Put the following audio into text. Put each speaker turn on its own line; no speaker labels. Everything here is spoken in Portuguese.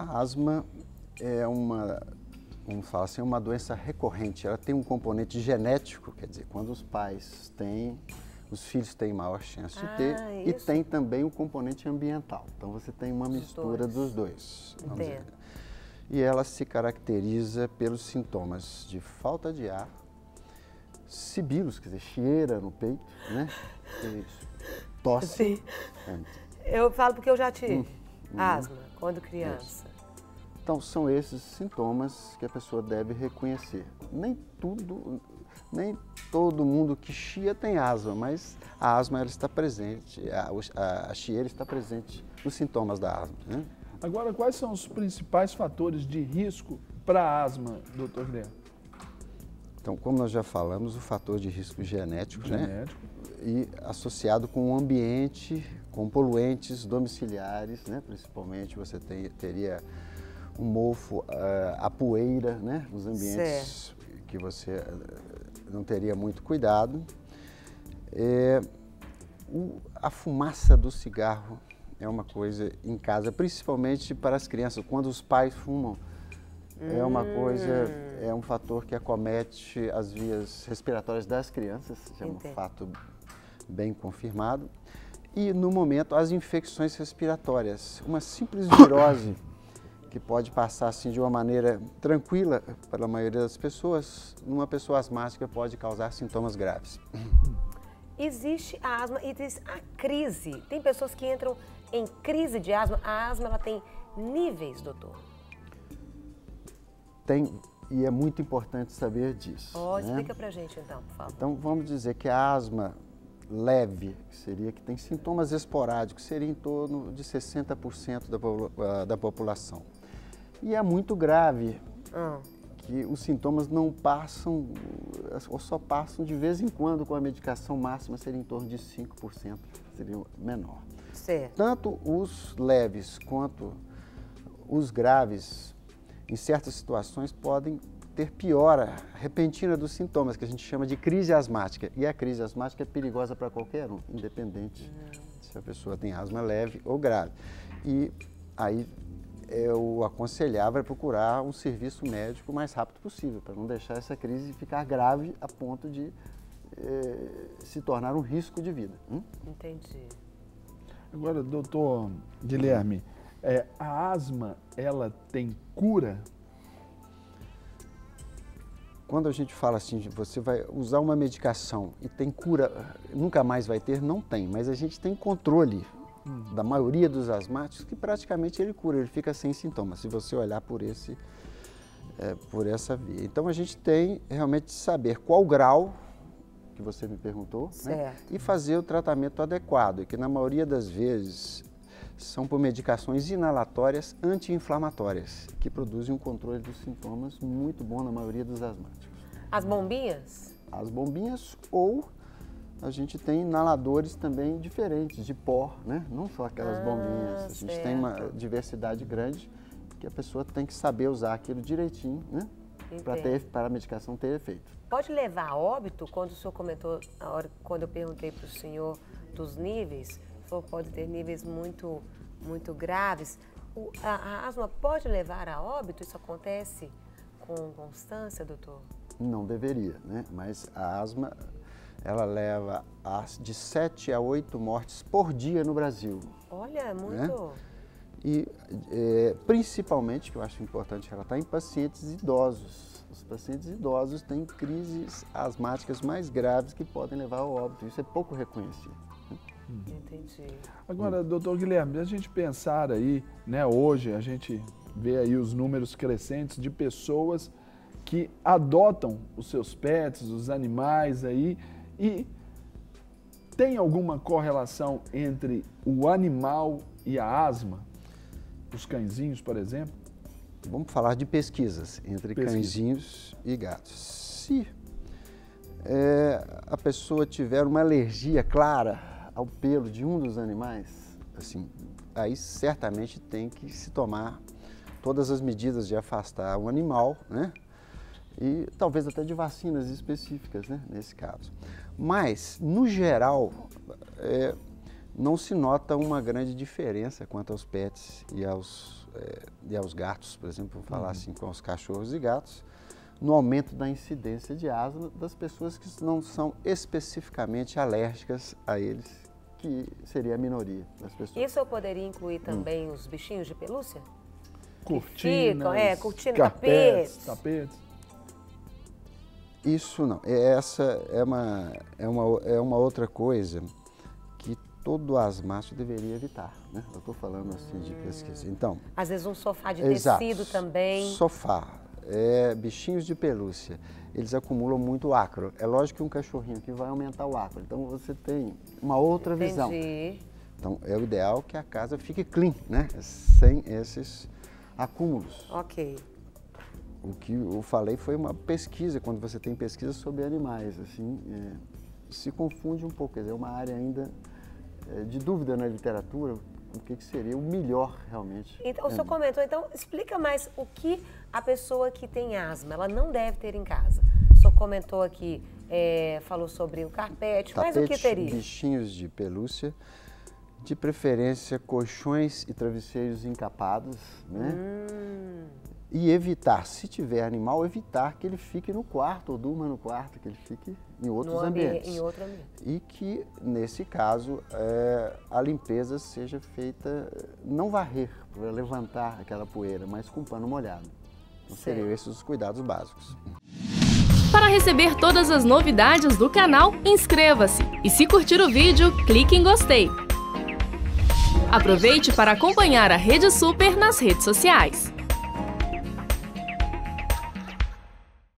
A asma é uma, vamos falar assim, uma doença recorrente. Ela tem um componente genético, quer dizer, quando os pais têm, os filhos têm maior chance de ter, e tem também o componente ambiental. Então você tem uma mistura dos dois.
Entendo.
E ela se caracteriza pelos sintomas de falta de ar, sibilos, quer dizer, chieira no peito, né? Isso. Tosse.
Sim. Eu falo porque eu já tive asma quando criança.
Então, são esses sintomas que a pessoa deve reconhecer. Nem todo mundo que chia tem asma, mas a asma ela está presente, a chieira está presente nos sintomas da asma, né?
Agora, quais são os principais fatores de risco para a asma, doutor Guilherme?
Então, como nós já falamos, o fator de risco genético, né? E associado com o ambiente, com poluentes domiciliares, né? Principalmente você teria o mofo, a poeira, né? Nos ambientes que você não teria muito cuidado. A fumaça do cigarro é uma coisa em casa, principalmente para as crianças, quando os pais fumam. É uma coisa, é um fator que acomete as vias respiratórias das crianças, é um fato bem confirmado. E, no momento, as infecções respiratórias. Uma simples virose, que pode passar assim de uma maneira tranquila para a maioria das pessoas, numa pessoa asmática pode causar sintomas graves.
Existe a asma e existe a crise. Tem pessoas que entram em crise de asma. A asma ela tem níveis, doutor?
Tem, e é muito importante saber disso.
Explica pra gente então, por favor.
Então, vamos dizer que a asma leve, que seria que tem sintomas esporádicos, seria em torno de 60% da população. E é muito grave, que os sintomas não passam, ou só passam de vez em quando com a medicação máxima, seria em torno de 5%, seria menor.
Certo.
Tanto os leves quanto os graves, em certas situações, podem ter piora repentina dos sintomas, que a gente chama de crise asmática. E a crise asmática é perigosa para qualquer um, independente se a pessoa tem asma leve ou grave. E aí eu aconselhava procurar um serviço médico o mais rápido possível, para não deixar essa crise ficar grave a ponto de se tornar um risco de vida.
Entendi.
Agora, doutor Guilherme, a asma, ela tem cura?
Quando a gente fala assim, você vai usar uma medicação e tem cura, nunca mais vai ter, não tem, mas a gente tem controle da maioria dos asmáticos que praticamente ele cura, ele fica sem sintomas, se você olhar por essa via. Então a gente tem realmente de saber qual grau que você me perguntou, né? E fazer o tratamento adequado, que na maioria das vezes são por medicações inalatórias anti-inflamatórias, que produzem um controle dos sintomas muito bom na maioria dos asmáticos.
As bombinhas?
As bombinhas, ou a gente tem inaladores também diferentes, de pó, né? Não só aquelas bombinhas. A gente tem uma diversidade grande que a pessoa tem que saber usar aquilo direitinho, né? Para a medicação ter efeito.
Pode levar a óbito, quando o senhor comentou, quando eu perguntei para o senhor dos níveis, pode ter níveis muito graves. A asma pode levar a óbito? Isso acontece com constância, doutor?
Não deveria, né? Mas a asma, ela leva de 7 a 8 mortes por dia no Brasil.
Olha, é muito...
Né? E principalmente, que eu acho importante relatar, em pacientes idosos. Os pacientes idosos têm crises asmáticas mais graves que podem levar ao óbito. Isso é pouco reconhecido.
Entendi.
Agora, doutor Guilherme, a gente pensar aí, né, hoje a gente vê aí os números crescentes de pessoas que adotam os seus pets, os animais aí, e tem alguma correlação entre o animal e a asma? Os cãezinhos, por exemplo?
Vamos falar de pesquisas entre cãezinhos e gatos. Se a pessoa tiver uma alergia clara ao pelo de um dos animais, assim, aí certamente tem que se tomar todas as medidas de afastar o animal, né? E talvez até de vacinas específicas, né, nesse caso. Mas, no geral, não se nota uma grande diferença quanto aos pets e aos gatos, por exemplo, vou falar assim com os cachorros e gatos, no aumento da incidência de asma das pessoas que não são especificamente alérgicas a eles, que seria a minoria das pessoas.
Isso eu poderia incluir também os bichinhos de pelúcia?
Cortinas,
cortina,
tapetes.
Isso não. Essa é uma outra coisa que todo asmático deveria evitar, né? Eu estou falando assim de pesquisa. Então,
às vezes um sofá de
exato,
tecido também.
Sofá, bichinhos de pelúcia, eles acumulam muito ácaro. É lógico que um cachorrinho que vai aumentar o ácaro. Então você tem uma outra visão. Então é o ideal que a casa fique clean, né? Sem esses acúmulos.
Ok.
O que eu falei foi uma pesquisa, quando você tem pesquisa sobre animais, assim, se confunde um pouco, quer dizer, é uma área ainda de dúvida na literatura, o que seria o melhor realmente.
Então, o senhor comentou, então explica mais o que a pessoa que tem asma, ela não deve ter em casa. O senhor comentou aqui, falou sobre o carpete, mas o que teria?
Bichinhos de pelúcia, de preferência colchões e travesseiros encapados, né? E evitar, se tiver animal, evitar que ele fique no quarto ou durma no quarto, que ele fique em outros ambientes.
Em outro ambiente.
E que, nesse caso, a limpeza seja feita, não varrer, para levantar aquela poeira, mas com pano molhado. Então, seriam esses os cuidados básicos.
Para receber todas as novidades do canal, inscreva-se. E se curtir o vídeo, clique em gostei. Aproveite para acompanhar a Rede Super nas redes sociais.